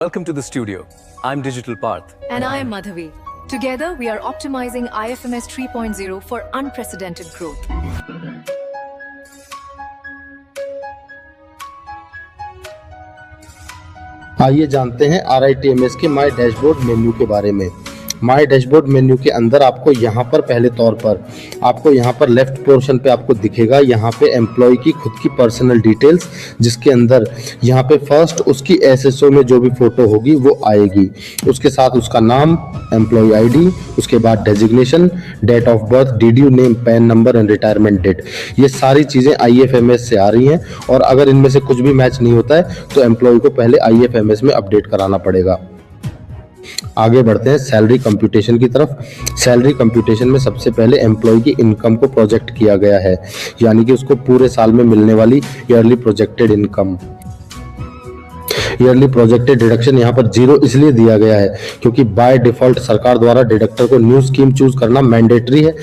Welcome to the studio. I'm Digital Parth. And I am Madhavi. Together, we are optimizing IFMS 3.0 for unprecedented growth. आइए जानते हैं RITMS के माई dashboard menu के बारे में। माई dashboard menu के अंदर आपको यहाँ पर पहले तौर पर आपको यहाँ पर लेफ्ट पोर्शन पे आपको दिखेगा यहाँ पे एम्प्लॉय की खुद की पर्सनल डिटेल्स, जिसके अंदर यहाँ पे फर्स्ट उसकी SSO में जो भी फोटो होगी वो आएगी, उसके साथ उसका नाम, एम्प्लॉय आईडी, उसके बाद designation, date of birth, DDU name, PAN number and retirement date. ये सारी चीज़ें IFMS से आ रही हैं और अगर इनमें से कुछ भी मैच नहीं होता है तो एम्प्लॉय को पहले IFMS में अपडेट कराना पड़ेगा। आगे बढ़ते हैं सैलरी कंप्यूटेशन की तरफ। सैलरी कंप्यूटेशन में सबसे पहले एम्प्लॉय की इनकम को प्रोजेक्ट किया गया है, यानी कि उसको पूरे साल में मिलने वाली yearly projected income. Yearly projected deduction यहाँ पर 0 इसलिए दिया गया है क्योंकि बाय डिफॉल्ट सरकार द्वारा डिडक्टर को न्यू स्कीम चूज करना मैंडेटरी है।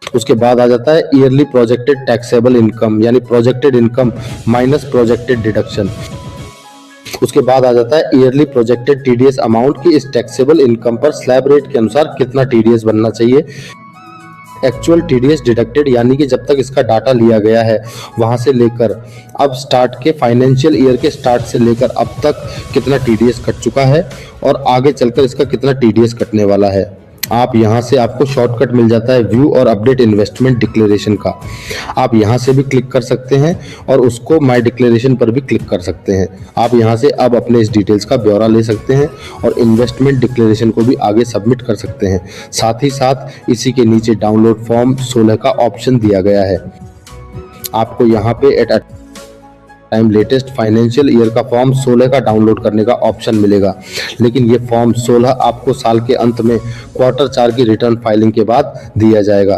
उसके बाद आ जाता है ईयरली प्रोजेक्टेड टैक्सेबल इनकम, यानी projected income minus projected deduction. उसके बाद आ जाता है ईयरली प्रोजेक्टेड TDS अमाउंट की इस टैक्सेबल इनकम पर स्लैब रेट के अनुसार कितना TDS बनना चाहिए। एक्चुअल TDS डिडक्टेड, यानी कि जब तक इसका डाटा लिया गया है वहां से लेकर अब स्टार्ट के फाइनेंशियल ईयर के स्टार्ट से लेकर अब तक कितना TDS कट चुका है और आगे चलकर इसका कितना TDS कटने वाला है। आप यहां से आपको शॉर्टकट मिल जाता है व्यू और अपडेट इन्वेस्टमेंट डिक्लेरेशन का। आप यहां से भी क्लिक कर सकते हैं और उसको माय डिक्लेरेशन पर भी क्लिक कर सकते हैं। आप यहां से अब अपने इस डिटेल्स का ब्यौरा ले सकते हैं और इन्वेस्टमेंट डिक्लेरेशन को भी आगे सबमिट कर सकते हैं। साथ ही साथ इसी के नीचे डाउनलोड फॉर्म 16 का ऑप्शन दिया गया है। आपको यहाँ पे at time latest financial year का फॉर्म 16 का डाउनलोड करने का ऑप्शन मिलेगा, लेकिन ये फॉर्म 16 आपको साल के अंत में क्वार्टर 4 की रिटर्न फाइलिंग के बाद दिया जाएगा।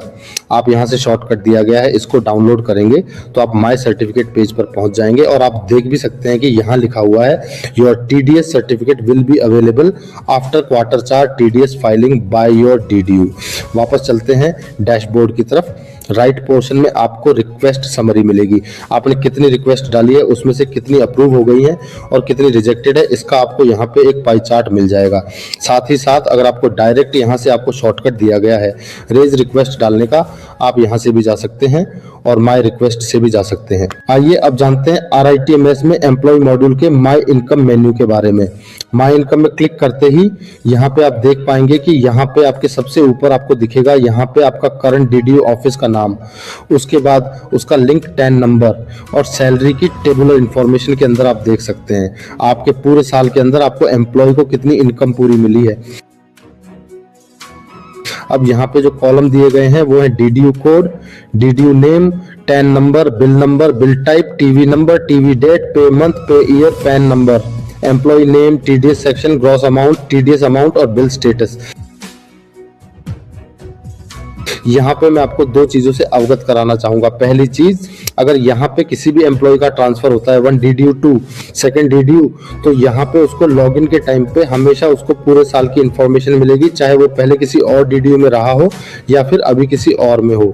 आप यहाँ से शॉर्टकट दिया गया है, इसको डाउनलोड करेंगे तो आप माय सर्टिफिकेट पेज पर पहुंच जाएंगे और आप देख भी सकते हैं कि यहाँ लिखा हुआ है your TDS certificate will be available after quarter 4 TDS filing by your DDU। वापस चलते हैं डैशबोर्ड की तरफ। राइट पोर्शन में आपको रिक्वेस्ट समरी मिलेगी। आपने कितनी रिक्वेस्ट डाली है, उसमें से कितनी अप्रूव हो गई है और कितनी रिजेक्टेड है, इसका आपको यहाँ पे एक पाई चार्ट मिल जाएगा। साथ ही साथ अगर आपको डायरेक्ट यहाँ से आपको शॉर्टकट दिया गया है रेज रिक्वेस्ट डालने का, आप यहाँ से भी जा सकते हैं और माई रिक्वेस्ट से भी जा सकते हैं। आइए अब जानते हैं RITMS में एम्प्लॉय मॉड्यूल के माई इनकम मेन्यू के बारे में। माई इनकम में क्लिक करते ही यहाँ पे आप देख पाएंगे कि यहाँ पे आपके सबसे ऊपर आपको दिखेगा यहाँ पे आपका करंट DDU ऑफिस का नाम, उसके बाद उसका लिंक 10 नंबर और सैलरी की टेबुलर इंफॉर्मेशन के अंदर आप देख सकते हैं आपके पूरे साल के अंदर आपको एम्प्लॉय को कितनी इनकम पूरी मिली है। अब यहाँ पे जो कॉलम दिए गए हैं वो है DDU code, DDU name, 10 number, bill type, TV number, TV date, pay month, pay year, PAN number, employ name, TDS section, gross amount, TDS amount और बिल स्टेटस। यहाँ पे मैं आपको दो चीजों से अवगत कराना चाहूंगा। पहली चीज, अगर यहाँ पे किसी भी एम्प्लॉय का ट्रांसफर होता है 1 DDU टू 2nd DDU, तो यहाँ पे उसको लॉगिन के टाइम पे हमेशा उसको पूरे साल की इंफॉर्मेशन मिलेगी, चाहे वो पहले किसी और DDU में रहा हो या फिर अभी किसी और में हो।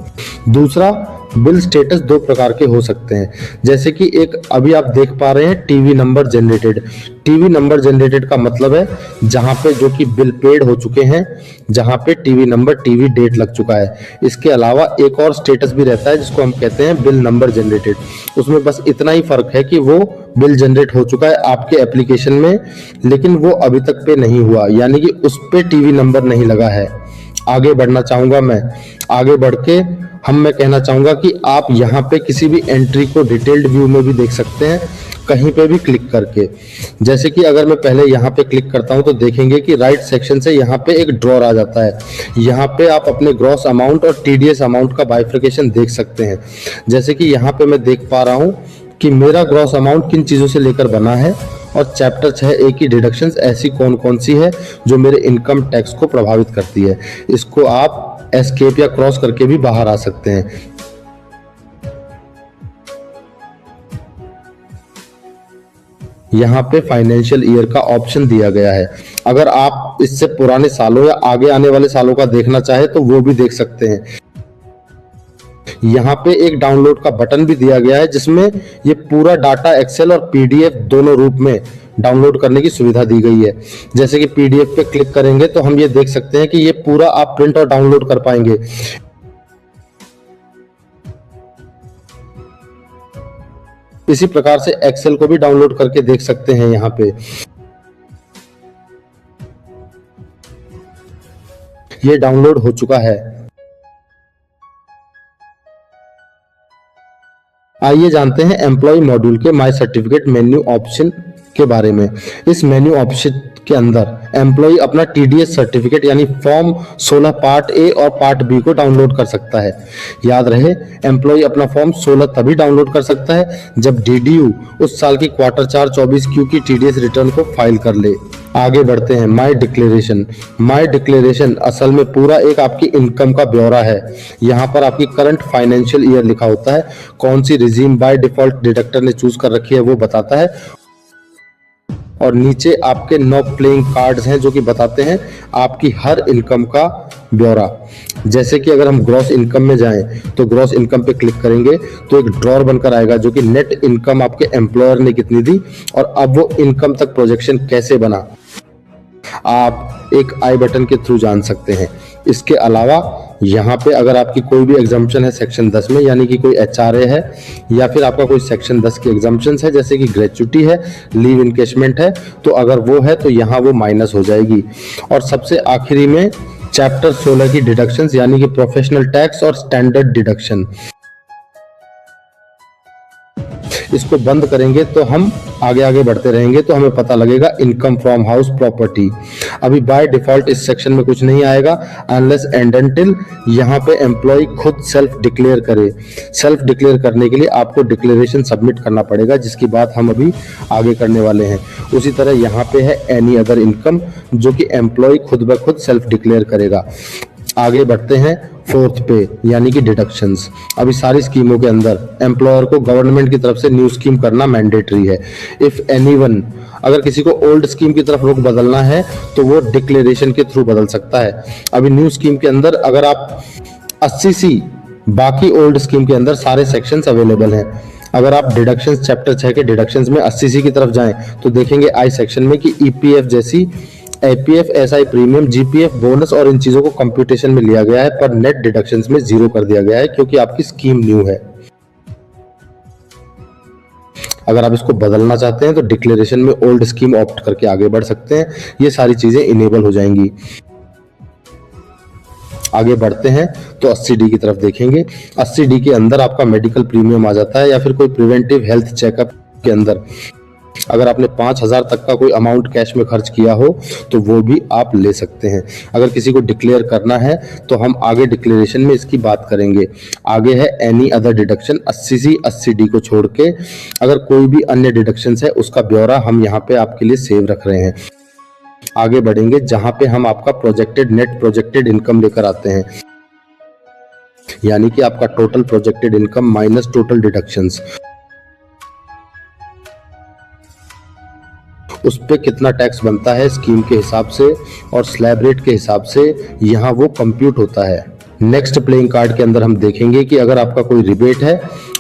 दूसरा, बिल स्टेटस दो प्रकार के हो सकते हैं, जैसे कि एक अभी आप देख पा रहे हैं TV number generated. TV number generated का मतलब है जहां पे जो कि बिल पेड हो चुके हैं, जहां पे TV नंबर, TV डेट लग चुका है। इसके अलावा एक और स्टेटस भी रहता है जिसको हम कहते हैं बिल नंबर जनरेटेड। उसमें बस इतना ही फर्क है कि वो बिल जनरेट हो चुका है आपके एप्लीकेशन में, लेकिन वो अभी तक पे नहीं हुआ, यानी कि उस पे TV नंबर नहीं लगा है। आगे बढ़ना चाहूंगा मैं। आगे बढ़ के मैं कहना चाहूंगा कि आप यहाँ पे किसी भी एंट्री को डिटेल्ड व्यू में भी देख सकते हैं, कहीं पे भी क्लिक करके। जैसे कि अगर मैं पहले यहाँ पे क्लिक करता हूँ तो देखेंगे कि राइट सेक्शन से यहाँ पे एक ड्रॉर आ जाता है। यहाँ पे आप अपने ग्रॉस अमाउंट और TDS अमाउंट का बाइफर्केशन देख सकते हैं। जैसे कि यहाँ पे मैं देख पा रहा हूँ कि मेरा ग्रॉस अमाउंट किन चीज़ों से लेकर बना है और चैप्टर 6A की डिडक्शंस ऐसी कौन कौन सी है जो मेरे इनकम टैक्स को प्रभावित करती है। इसको आप एस्केप या क्रॉस करके भी बाहर आ सकते हैं। यहाँ पे फाइनेंशियल ईयर का ऑप्शन दिया गया है। अगर आप इससे पुराने सालों या आगे आने वाले सालों का देखना चाहे तो वो भी देख सकते हैं। यहाँ पे एक डाउनलोड का बटन भी दिया गया है जिसमें ये पूरा डाटा एक्सेल और पीडीएफ दोनों रूप में डाउनलोड करने की सुविधा दी गई है। जैसे कि पीडीएफ पे क्लिक करेंगे तो हम ये देख सकते हैं कि ये पूरा आप प्रिंट और डाउनलोड कर पाएंगे। इसी प्रकार से एक्सेल को भी डाउनलोड करके देख सकते हैं। यहाँ पे ये डाउनलोड हो चुका है। आइए जानते हैं एम्प्लॉय मॉड्यूल के माय सर्टिफिकेट मेन्यू ऑप्शन के बारे में। इस मेन्यू ऑप्शन के अंदर एम्प्लॉय अपना टीडीएस सर्टिफिकेट यानी फॉर्म 16 पार्ट ए और पार्ट बी को डाउनलोड कर सकता है। याद रहे, एम्प्लॉय अपना फॉर्म 16 तभी डाउनलोड कर सकता है जब डीडीयू उस साल की क्वार्टर 4 24 क्यू की टीडीएस रिटर्न को फाइल कर ले। आगे बढ़ते हैं। My declaration. माय डिक्लेरेशन असल में पूरा एक आपकी इनकम का ब्यौरा है। यहाँ पर आपकी करंट फाइनेंशियल ईयर लिखा होता है, कौन सी रिजीम बाय डिफॉल्ट डिडक्टर ने चूज कर रखी है वो बताता है, और नीचे आपके 9 प्लेइंग कार्ड्स हैं जो कि बताते हैं आपकी हर इनकम का ब्यौरा। जैसे कि अगर हम ग्रॉस इनकम में जाएं तो ग्रॉस इनकम पे क्लिक करेंगे तो एक ड्रॉर बनकर आएगा जो कि नेट इनकम आपके एम्प्लॉयर ने कितनी दी और अब वो इनकम तक प्रोजेक्शन कैसे बना, आप एक आई बटन के थ्रू जान सकते हैं। इसके अलावा यहाँ पे अगर आपकी कोई भी एग्जाम्पशन है सेक्शन 10 में, यानी कि कोई एचआरए है या फिर आपका कोई सेक्शन 10 के एग्जाम्पशन है जैसे कि ग्रेच्युटी है, लीव इनकेशमेंट है, तो अगर वो है तो यहाँ वो माइनस हो जाएगी। और सबसे आखिरी में चैप्टर 16 की डिडक्शंस यानी कि प्रोफेशनल टैक्स और स्टैंडर्ड डिडक्शन, इसको बंद करेंगे तो हम आगे बढ़ते रहेंगे तो हमें पता लगेगा इनकम फ्रॉम हाउस प्रॉपर्टी। अभी बाय डिफॉल्ट इस सेक्शन में कुछ नहीं आएगा अनलेस एंड अनटिल यहाँ पे एम्प्लॉय खुद सेल्फ डिक्लेयर करे। सेल्फ डिक्लेयर करने के लिए आपको डिक्लेरेशन सबमिट करना पड़ेगा, जिसकी बात हम अभी आगे करने वाले हैं। उसी तरह यहाँ पे है एनी अदर इनकम जो कि एम्प्लॉय खुद ब खुद सेल्फ डिक्लेयर करेगा। आगे बढ़ते हैं फोर्थ पे यानी कि डिडक्शंस। अभी सारी स्कीमों के अंदर एम्प्लॉयर को गवर्नमेंट की तरफ से न्यू स्कीम करना मैंडेटरी है। इफ एनीवन, अगर किसी को ओल्ड स्कीम की तरफ रुख बदलना है तो वो डिक्लेरेशन के थ्रू बदल सकता है। अभी न्यू स्कीम के अंदर अगर आप 80C, बाकी ओल्ड स्कीम के अंदर सारे सेक्शंस अवेलेबल हैं। अगर आप डिडक्शंस चैप्टर 6 के डिडक्शंस में 80C की तरफ जाएं तो देखेंगे आई सेक्शन में कि ईपीएफ जैसी APF, SI premium, GPF, bonus और इन चीजों को कंप्यूटेशन में लिया गया है, पर नेट डिडक्शंस में 0 कर दिया गया है क्योंकि आपकी स्कीम न्यू है। अगर आप इसको बदलना चाहते हैं तो डिक्लेरेशन में ओल्ड स्कीम ऑप्ट करके आगे बढ़ सकते हैं। ये सारी चीजें इनेबल हो जाएंगी। आगे बढ़ते हैं तो 80D की तरफ देखेंगे। 80D के अंदर आपका मेडिकल प्रीमियम आ जाता है या फिर कोई प्रिवेंटिव हेल्थ चेकअप के अंदर अगर आपने 5000 तक का कोई अमाउंट कैश में खर्च किया हो तो वो भी आप ले सकते हैं। अगर किसी को डिक्लेयर करना है तो हम आगे डिक्लेरेशन में इसकी बात करेंगे। आगे है any other deduction. 80C 80D को छोड़ के अगर कोई भी अन्य डिडक्शन है उसका ब्यौरा हम यहाँ पे आपके लिए सेव रख रहे हैं। आगे बढ़ेंगे जहां पे हम आपका प्रोजेक्टेड नेट प्रोजेक्टेड इनकम लेकर आते हैं, यानी कि आपका total projected income minus total deductions. उस पे कितना टैक्स बनता है स्कीम के हिसाब से और स्लैब रेट के हिसाब से यहाँ वो कंप्यूट होता है। नेक्स्ट प्लेइंग कार्ड के अंदर हम देखेंगे कि अगर आपका कोई रिबेट है,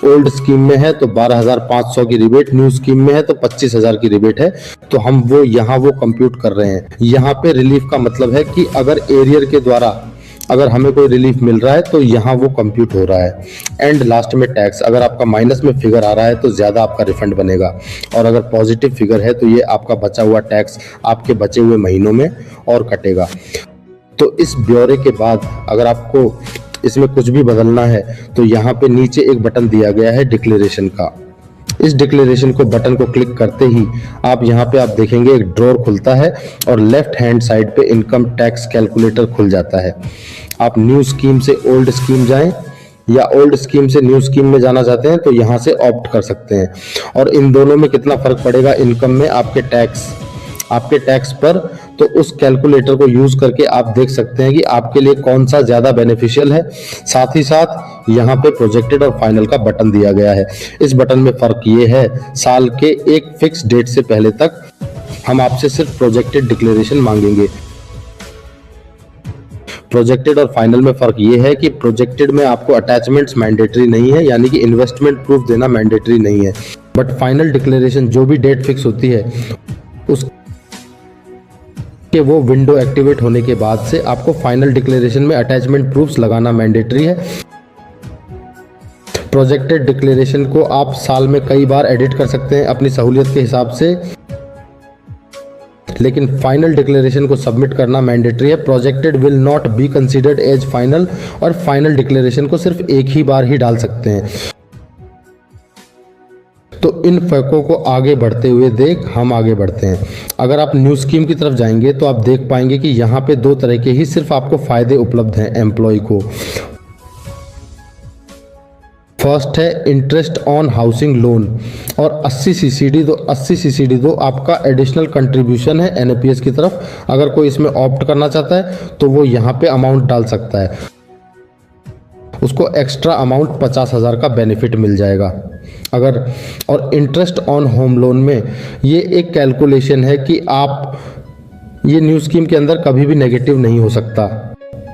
ओल्ड स्कीम में है तो 12,500 की रिबेट, न्यू स्कीम में है तो 25,000 की रिबेट है, तो हम वो यहाँ वो कंप्यूट कर रहे हैं। यहाँ पे रिलीफ का मतलब है कि अगर एरियर के द्वारा अगर हमें कोई रिलीफ मिल रहा है तो यहाँ वो कंप्यूट हो रहा है। एंड लास्ट में टैक्स, अगर आपका माइनस में फिगर आ रहा है तो ज़्यादा आपका रिफंड बनेगा, और अगर पॉजिटिव फिगर है तो ये आपका बचा हुआ टैक्स आपके बचे हुए महीनों में और कटेगा। तो इस ब्यौरे के बाद अगर आपको इसमें कुछ भी बदलना है तो यहाँ पे नीचे एक बटन दिया गया है डिक्लेरेशन का। इस डिक्लेरेशन को बटन को क्लिक करते ही आप यहाँ पे आप देखेंगे एक ड्रॉर खुलता है और लेफ्ट हैंड साइड पे इनकम टैक्स कैलकुलेटर खुल जाता है। आप न्यू स्कीम से ओल्ड स्कीम जाएं या ओल्ड स्कीम से न्यू स्कीम में जाना चाहते हैं तो यहाँ से ऑप्ट कर सकते हैं। और इन दोनों में कितना फर्क पड़ेगा इनकम में आपके टैक्स पर, तो उस कैलकुलेटर को यूज करके आप देख सकते हैं कि आपके लिए कौन सा ज्यादा बेनिफिशियल है। साथ ही साथ यहाँ पे प्रोजेक्टेड और फाइनल का बटन दिया गया है। इस बटन में फर्क ये है, साल के एक फिक्स डेट से पहले तक हम आपसे सिर्फ प्रोजेक्टेड डिक्लेरेशन मांगेंगे। प्रोजेक्टेड और फाइनल में फ़र्क ये है कि प्रोजेक्टेड में आपको अटैचमेंट्स मैंडेटरी नहीं है, यानी कि इन्वेस्टमेंट प्रूफ देना मैंडेटरी नहीं है। बट फाइनल डिक्लेरेशन जो भी डेट फिक्स होती है उसके वो विंडो एक्टिवेट होने के बाद से आपको फाइनल डिक्लेरेशन में अटैचमेंट प्रूफ्स लगाना मैंडेटरी है। प्रोजेक्टेड डिक्लेरेशन को आप साल में कई बार एडिट कर सकते हैं अपनी सहूलियत के हिसाब से, लेकिन फाइनल डिक्लेरेशन को सबमिट करना मैंडेटरी है। Projected will not be considered as final, और फाइनल डिक्लेरेशन को सिर्फ एक ही बार ही डाल सकते हैं। तो इन फर्कों को आगे बढ़ते हुए देख हम आगे बढ़ते हैं। अगर आप न्यू स्कीम की तरफ जाएंगे तो आप देख पाएंगे कि यहाँ पे दो तरह के ही सिर्फ आपको फायदे उपलब्ध हैं एम्प्लॉय को। फर्स्ट है इंटरेस्ट ऑन हाउसिंग लोन, और 80 सीसीडी दो आपका एडिशनल कंट्रीब्यूशन है एनपीएस की तरफ। अगर कोई इसमें ऑप्ट करना चाहता है तो वो यहाँ पे अमाउंट डाल सकता है, उसको एक्स्ट्रा अमाउंट 50,000 का बेनिफिट मिल जाएगा। और इंटरेस्ट ऑन होम लोन में ये एक कैलकुलेशन है कि आप ये न्यू स्कीम के अंदर कभी भी नेगेटिव नहीं हो सकता,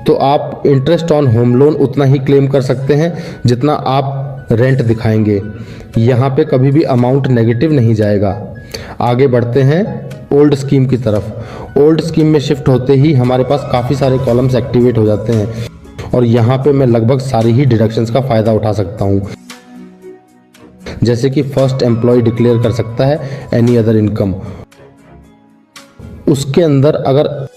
तो आप इंटरेस्ट ऑन होम लोन उतना ही क्लेम कर सकते हैं जितना आप रेंट दिखाएंगे। यहाँ पे कभी भी अमाउंट नेगेटिव नहीं जाएगा। आगे बढ़ते हैं ओल्ड स्कीम की तरफ। ओल्ड स्कीम में शिफ्ट होते ही हमारे पास काफ़ी सारे कॉलम्स एक्टिवेट हो जाते हैं, और यहाँ पे मैं लगभग सारी ही डिडक्शंस का फ़ायदा उठा सकता हूँ। जैसे कि फर्स्ट एम्प्लॉय डिक्लेयर कर सकता है एनी अदर इनकम, उसके अंदर अगर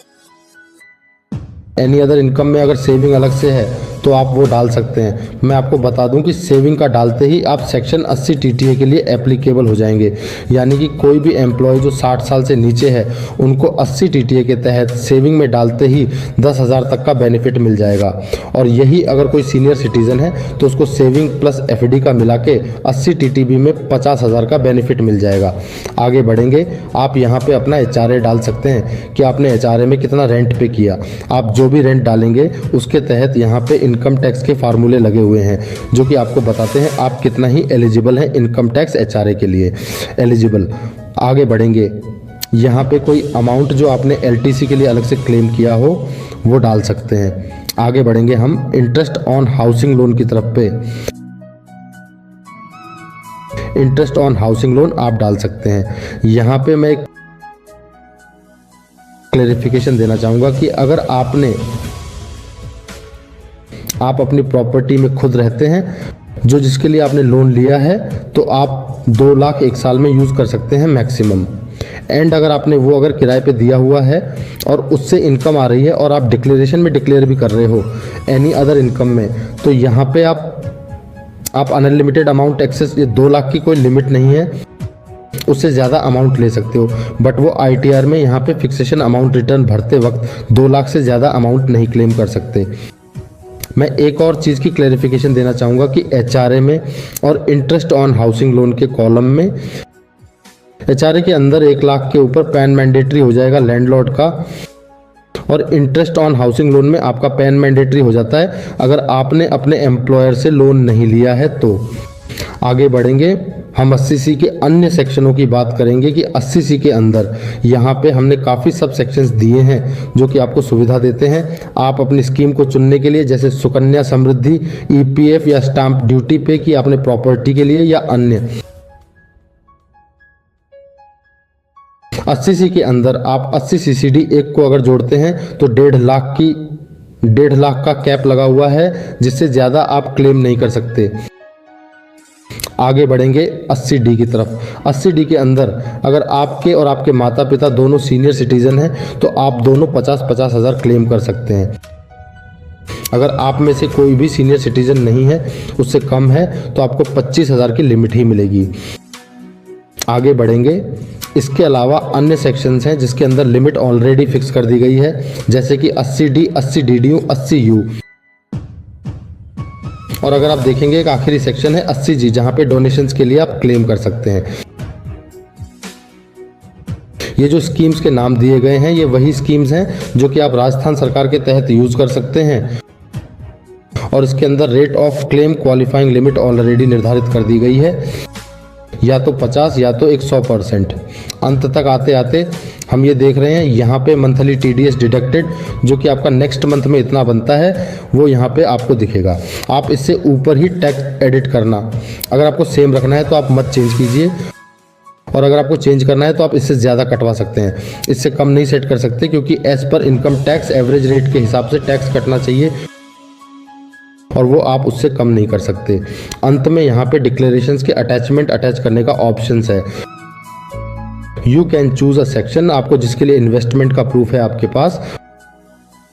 एनी अदर इनकम में अगर सेविंग अलग से है तो आप वो डाल सकते हैं। मैं आपको बता दूं कि सेविंग का डालते ही आप सेक्शन 80 टीटीए के लिए एप्लीकेबल हो जाएंगे, यानी कि कोई भी एम्प्लॉय जो 60 साल से नीचे है उनको 80 टीटीए के तहत सेविंग में डालते ही 10,000 तक का बेनिफिट मिल जाएगा। और यही अगर कोई सीनियर सिटीजन है तो उसको सेविंग प्लस एफडी का मिला के 80 टीटीबी में 50,000 का बेनिफिट मिल जाएगा। आगे बढ़ेंगे, आप यहाँ पे अपना एचआरए डाल सकते हैं कि आपने एचआरए में कितना रेंट पे किया। आप जो भी रेंट डालेंगे उसके तहत यहाँ पे इनकम टैक्स के फार्मूले लगे हुए हैं जो कि आपको बताते हैं आप कितना ही एलिजिबल हैं इनकम टैक्स एचआरए के लिए एलिजिबल। आगे बढ़ेंगे, यहाँ पे कोई अमाउंट जो आपने एलटीसी के लिए अलग से क्लेम किया हो वो डाल सकते हैं। आगे बढ़ेंगे हम इंटरेस्ट ऑन हाउसिंग लोन की तरफ पे। इंटरेस्ट ऑन हाउसिंग लोन आप डाल सकते हैं। यहाँ पे मैं एक क्लेरिफिकेशन देना चाहूँगा कि अगर आप अपनी प्रॉपर्टी में खुद रहते हैं जो जिसके लिए आपने लोन लिया है तो आप 2 लाख एक साल में यूज़ कर सकते हैं मैक्सिमम। एंड अगर आपने वो अगर किराए पे दिया हुआ है और उससे इनकम आ रही है और आप डिक्लेरेशन में डिक्लेयर भी कर रहे हो एनी अदर इनकम में, तो यहाँ पे आप अनलिमिटेड अमाउंट एक्सेस, ये 2 लाख की कोई लिमिट नहीं है, उससे ज़्यादा अमाउंट ले सकते हो। बट वो आईटीआर में यहाँ पे फिक्सेशन अमाउंट रिटर्न भरते वक्त 2 लाख से ज़्यादा अमाउंट नहीं क्लेम कर सकते। मैं एक और चीज़ की क्लैरिफिकेशन देना चाहूँगा कि एचआरए में और इंटरेस्ट ऑन हाउसिंग लोन के कॉलम में एचआरए के अंदर 1 लाख के ऊपर पैन मैंडेटरी हो जाएगा लैंडलॉर्ड का, और इंटरेस्ट ऑन हाउसिंग लोन में आपका पैन मैंडेटरी हो जाता है अगर आपने अपने एम्प्लॉयर से लोन नहीं लिया है तो। आगे बढ़ेंगे, हम 80C के अन्य सेक्शनों की बात करेंगे कि 80C के अंदर यहाँ पे हमने काफ़ी सब सेक्शंस दिए हैं जो कि आपको सुविधा देते हैं आप अपनी स्कीम को चुनने के लिए, जैसे सुकन्या समृद्धि, ईपीएफ या स्टाम्प ड्यूटी पे की आपने प्रॉपर्टी के लिए या अन्य। 80C के अंदर आप 80 सीसीडी एक को अगर जोड़ते हैं तो 1.5 लाख का कैप लगा हुआ है जिससे ज़्यादा आप क्लेम नहीं कर सकते। आगे बढ़ेंगे 80D की तरफ। 80D के अंदर अगर आपके और आपके माता पिता दोनों सीनियर सिटीजन हैं तो आप दोनों 50-50 हज़ार क्लेम कर सकते हैं। अगर आप में से कोई भी सीनियर सिटीजन नहीं है, उससे कम है, तो आपको 25,000 की लिमिट ही मिलेगी। आगे बढ़ेंगे, इसके अलावा अन्य सेक्शंस हैं जिसके अंदर लिमिट ऑलरेडी फिक्स कर दी गई है, जैसे कि 80D, 80DDU, 80U। और अगर आप देखेंगे एक आखिरी सेक्शन है 80G जहां पे डोनेशंस के लिए आप क्लेम कर सकते हैं। ये जो स्कीम्स के नाम दिए गए हैं ये वही स्कीम्स हैं जो कि आप राजस्थान सरकार के तहत यूज कर सकते हैं, और इसके अंदर rate of claim qualifying limit already निर्धारित कर दी गई है। या तो 50 या तो 100%। अंत तक आते आते हम ये देख रहे हैं यहाँ पे मंथली TDS डिडक्टेड जो कि आपका नेक्स्ट मंथ में इतना बनता है वो यहाँ पे आपको दिखेगा। आप इससे ऊपर ही टैक्स एडिट करना, अगर आपको सेम रखना है तो आप मत चेंज कीजिए, और अगर आपको चेंज करना है तो आप इससे ज़्यादा कटवा सकते हैं, इससे कम नहीं सेट कर सकते, क्योंकि as per income tax average rate के हिसाब से टैक्स कटना चाहिए और वो आप उससे कम नहीं कर सकते। अंत में यहाँ पे डिक्लेरेशंस के अटैचमेंट अटैच करने का ऑप्शंस है। You can choose a section, आपको जिसके लिए इन्वेस्टमेंट का प्रूफ है आपके पास,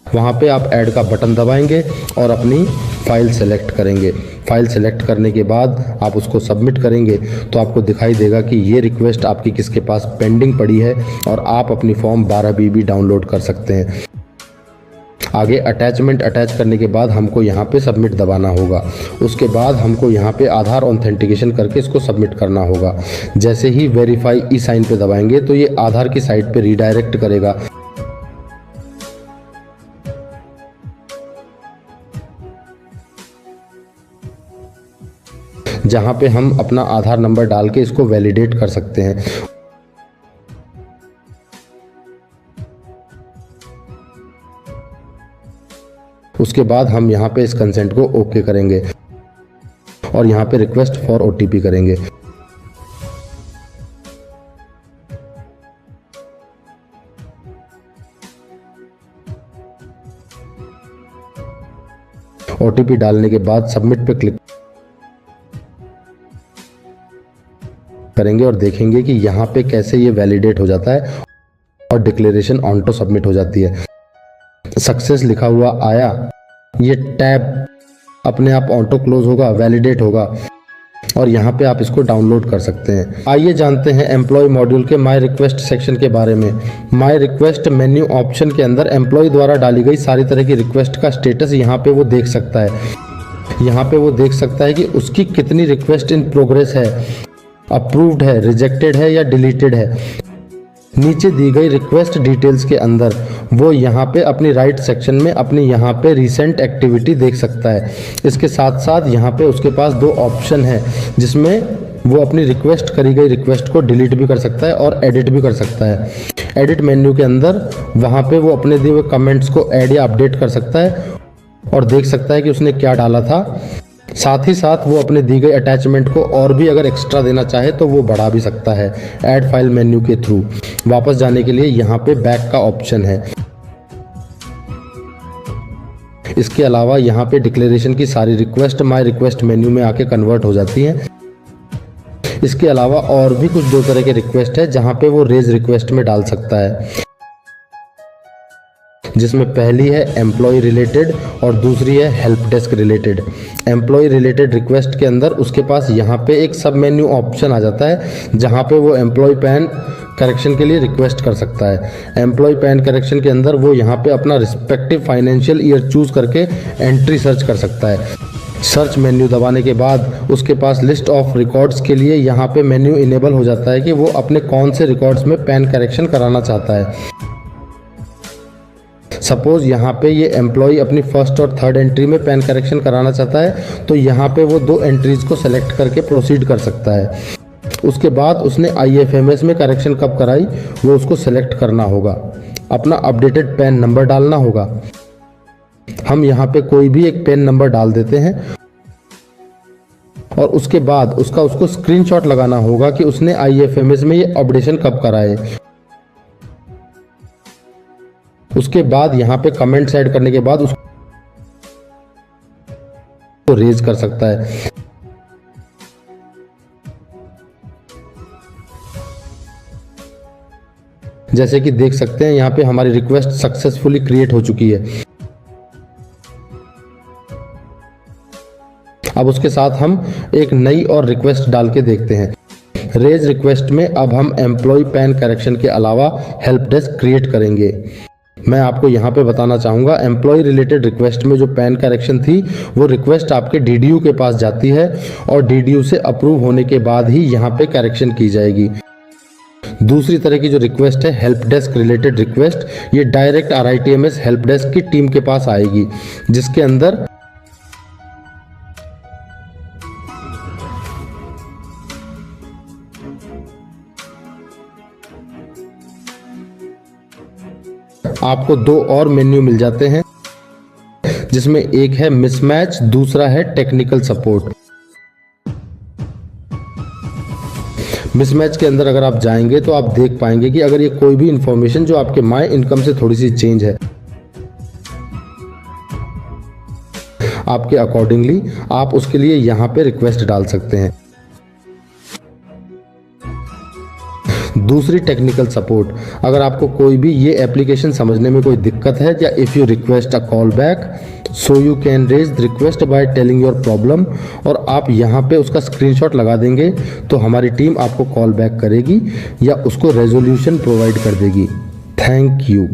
वहाँ पे आप ऐड का बटन दबाएंगे और अपनी फाइल सेलेक्ट करेंगे। फाइल सेलेक्ट करने के बाद आप उसको सबमिट करेंगे तो आपको दिखाई देगा कि ये रिक्वेस्ट आपकी किसके पास पेंडिंग पड़ी है और आप अपनी फॉर्म 12 BB डाउनलोड कर सकते हैं। आगे अटैचमेंट अटैच करने के बाद हमको यहाँ पे सबमिट दबाना होगा। उसके बाद हमको यहाँ पे आधार ऑथेंटिकेशन करके इसको सबमिट करना होगा। जैसे ही वेरीफाई ई साइन पे दबाएंगे तो ये आधार की साइट पे रीडायरेक्ट करेगा, जहाँ पे हम अपना आधार नंबर डाल के इसको वैलिडेट कर सकते हैं। उसके बाद हम यहाँ पे इस कंसेंट को ओके करेंगे और यहाँ पे रिक्वेस्ट फॉर OTP करेंगे। OTP डालने के बाद सबमिट पे क्लिक करेंगे और देखेंगे कि यहाँ पे कैसे ये वैलिडेट हो जाता है और डिक्लेरेशन ऑटो सबमिट हो जाती है। सक्सेस लिखा हुआ आया, ये टैब अपने आप ऑटो क्लोज होगा, वैलिडेट होगा और यहाँ पे आप इसको डाउनलोड कर सकते हैं। आइए जानते हैं एम्प्लॉय मॉड्यूल के माय रिक्वेस्ट सेक्शन के बारे में। माय रिक्वेस्ट मेन्यू ऑप्शन के अंदर एम्प्लॉय द्वारा डाली गई सारी तरह की रिक्वेस्ट का स्टेटस यहाँ पे वो देख सकता है। यहाँ पे वो देख सकता है कि उसकी कितनी रिक्वेस्ट इन प्रोग्रेस है, अप्रूव्ड है, रिजेक्टेड है या डिलीटेड है। नीचे दी गई रिक्वेस्ट डिटेल्स के अंदर वो यहाँ पे अपनी राइट सेक्शन में अपनी यहाँ पे रिसेंट एक्टिविटी देख सकता है। इसके साथ साथ यहाँ पे उसके पास 2 ऑप्शन है जिसमें वो अपनी रिक्वेस्ट करी गई रिक्वेस्ट को डिलीट भी कर सकता है और एडिट भी कर सकता है। एडिट मेन्यू के अंदर वहाँ पे वो अपने दिए हुए कमेंट्स को ऐड या अपडेट कर सकता है और देख सकता है कि उसने क्या डाला था। साथ ही साथ वो अपने दी गई अटैचमेंट को और भी अगर एक्स्ट्रा देना चाहे तो वो बढ़ा भी सकता है ऐड फाइल मेन्यू के थ्रू। वापस जाने के लिए यहाँ पे बैक का ऑप्शन है। इसके अलावा यहाँ पे डिक्लेरेशन की सारी रिक्वेस्ट माय रिक्वेस्ट मेन्यू में आके कन्वर्ट हो जाती हैं। इसके अलावा और भी कुछ 2 तरह के रिक्वेस्ट है जहाँ पे वो रेज रिक्वेस्ट में डाल सकता है, जिसमें पहली है एम्प्लॉय रिलेटेड और दूसरी है help desk related. Employ related request के अंदर उसके पास यहाँ पे एक सब मेन्यू ऑप्शन आ जाता है जहाँ पे वो एम्प्लॉय पैन करेक्शन के लिए रिक्वेस्ट कर सकता है। एम्प्लॉय पैन करेक्शन के अंदर वो यहाँ पे अपना रिस्पेक्टिव फाइनेंशियल ईयर चूज करके एंट्री सर्च कर सकता है। सर्च मेन्यू दबाने के बाद उसके पास लिस्ट ऑफ रिकॉर्ड्स के लिए यहाँ पे मेन्यू इनेबल हो जाता है कि वो अपने कौन से रिकॉर्ड्स में पैन करेक्शन कराना चाहता है। सपोज यहाँ पे ये एम्प्लॉय अपनी फर्स्ट और थर्ड एंट्री में पैन करेक्शन कराना चाहता है तो यहाँ पे वो 2 एंट्रीज को सेलेक्ट करके प्रोसीड कर सकता है। उसके बाद उसने IFMS में करेक्शन कब कराई वो उसको सेलेक्ट करना होगा। अपना अपडेटेड पैन नंबर डालना होगा। हम यहाँ पे कोई भी एक पैन नंबर डाल देते हैं और उसके बाद उसको स्क्रीनशॉट लगाना होगा कि उसने IFMS में ये अपडेशन कब कराए। उसके बाद यहाँ पे कमेंट्स ऐड करने के बाद उसको रेज कर सकता है। जैसे कि देख सकते हैं यहाँ पे हमारी रिक्वेस्ट सक्सेसफुली क्रिएट हो चुकी है। अब उसके साथ हम एक नई और रिक्वेस्ट डाल के देखते हैं। रेज रिक्वेस्ट में अब हम एम्प्लॉय पैन करेक्शन के अलावा हेल्प डेस्क क्रिएट करेंगे। मैं आपको यहाँ पे बताना चाहूँगा एम्प्लॉय रिलेटेड रिक्वेस्ट में जो पैन करेक्शन थी वो रिक्वेस्ट आपके DDU के पास जाती है और DDU से अप्रूव होने के बाद ही यहाँ पे करेक्शन की जाएगी। दूसरी तरह की जो रिक्वेस्ट है हेल्प डेस्क रिलेटेड रिक्वेस्ट, ये डायरेक्ट RITMS हेल्प डेस्क की टीम के पास आएगी, जिसके अंदर आपको दो और मेन्यू मिल जाते हैं, जिसमें एक है मिसमैच, दूसरा है टेक्निकल सपोर्ट। मिसमैच के अंदर अगर आप जाएंगे तो आप देख पाएंगे कि अगर ये कोई भी इंफॉर्मेशन जो आपके माई इनकम से थोड़ी सी चेंज है, आपके अकॉर्डिंगली आप उसके लिए यहाँ पे रिक्वेस्ट डाल सकते हैं। दूसरी टेक्निकल सपोर्ट, अगर आपको कोई भी ये एप्लीकेशन समझने में कोई दिक्कत है, या if you request a call back so you can raise the request by telling your problem, और आप यहाँ पे उसका स्क्रीनशॉट लगा देंगे तो हमारी टीम आपको कॉल बैक करेगी या उसको रेजोल्यूशन प्रोवाइड कर देगी। Thank you.